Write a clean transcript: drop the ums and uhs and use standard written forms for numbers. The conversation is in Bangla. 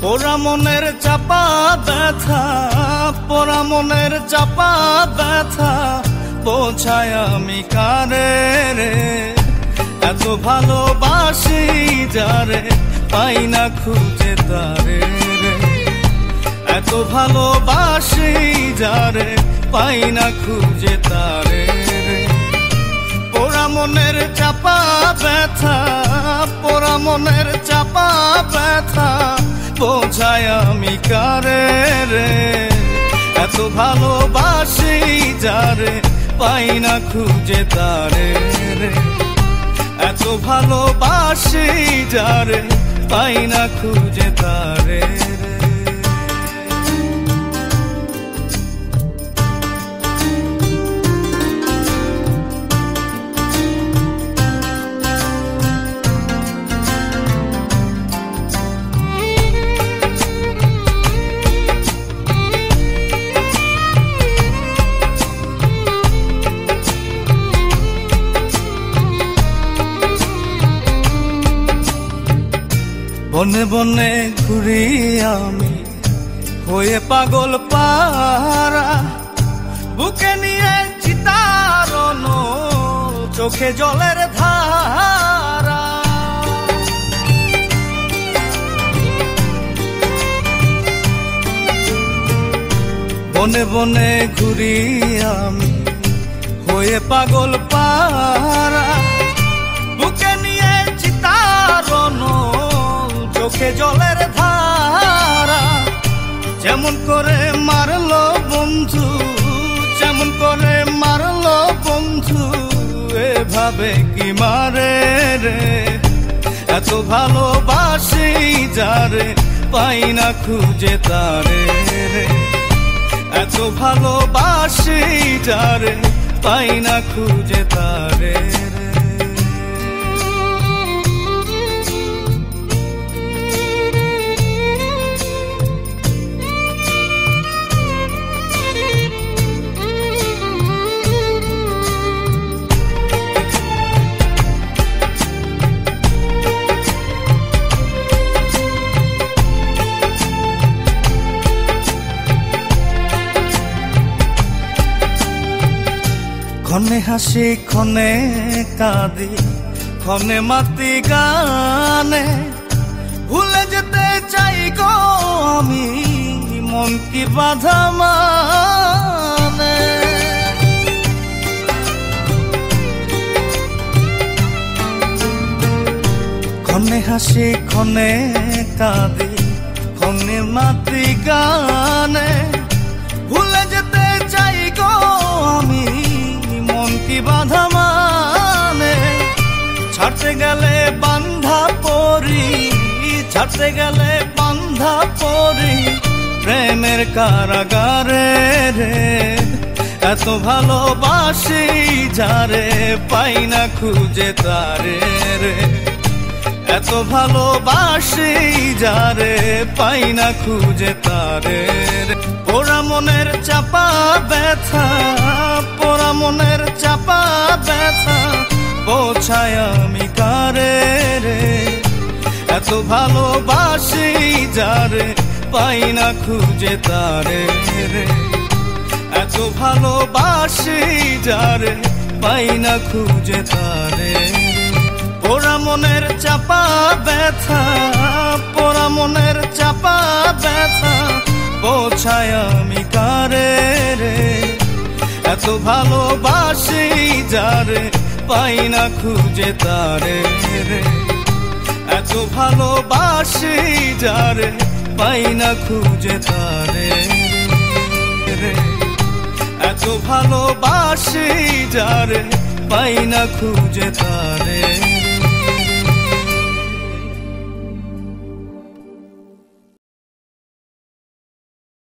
পোড়া মনের চাপা ব্যথা, পোড়া মনের চাপা ব্যথা বোঝায় আমি কারে রে। এত ভালোবাসি যারে পাই না খুঁজে তারে রে। এত ভালোবাসি যারে পাই না খুঁজে তারে রে। পোড়া মনের চাপা ব্যথা, পোড়া মনের চাপা ব্যথা বোঝায় আমি কারে রে। এত ভালোবাসি যারে পাই না খুঁজে তারে রে। এত ভালোবাসি যারে পাই না খুঁজে তারে রে। বনে বনে ঘুরি আমি হয়ে পাগল পারা, বুকে নিয়ে চিতারণ চোখে জলের ধারা। বনে বনে ঘুরি আমি হয়ে পাগল পারা, বুকে নিয়ে চিতারণ চোখে জলের ধারা। যেমন করে মারলো বন্ধু, যেমন করে মারলো বন্ধু, এভাবে কি মারে রে। এত ভালোবাসি যারে পাই না খুঁজে তারে রে। এত ভালোবাসি যারে পাই না খুঁজে তারে রে। ক্ষণে হাসি ক্ষণে কাঁদি ক্ষণে মাতি গানে, ভুলে যেতে চাই গো আমি মন কি বাধা মানে। ক্ষণে হাসি ক্ষণে কাঁদি ক্ষণে মাতি গানে, ভুলে যেতে চাই গো আমি মন কি বাধা মানে। ছাড়তে গেলে বান্ধা পরি, ছাড়তে গেলে বান্ধা পরি প্রেমের কারাগারে রে। এত ভালোবাসি যারে পাই না খুঁজে তারে রে। এত ভালোবাসি যারে পাই না খুঁজে তারে রে। পোড়া মনের চাপা ব্যথা, পোড়া মনের চাপা ব্যথা বোঝায় আমি কারে রে। এত ভালোবাসি যারে পাই না খুঁজে তারে রে। এত ভালোবাসি যারে পাই না খুঁজে তারে রে। পোড়া মনের চাপা ব্যথা, পোড়া মনের চাপা ব্যথা বোঝায় আমি কারে রে। এত ভালোবাসি যারে পাই না খুঁজে তারে রে। এত ভালোবাসি যারে পাই না খুঁজে তারে রে। এত ভালোবাসি যারে পাই না খুঁজে তারে।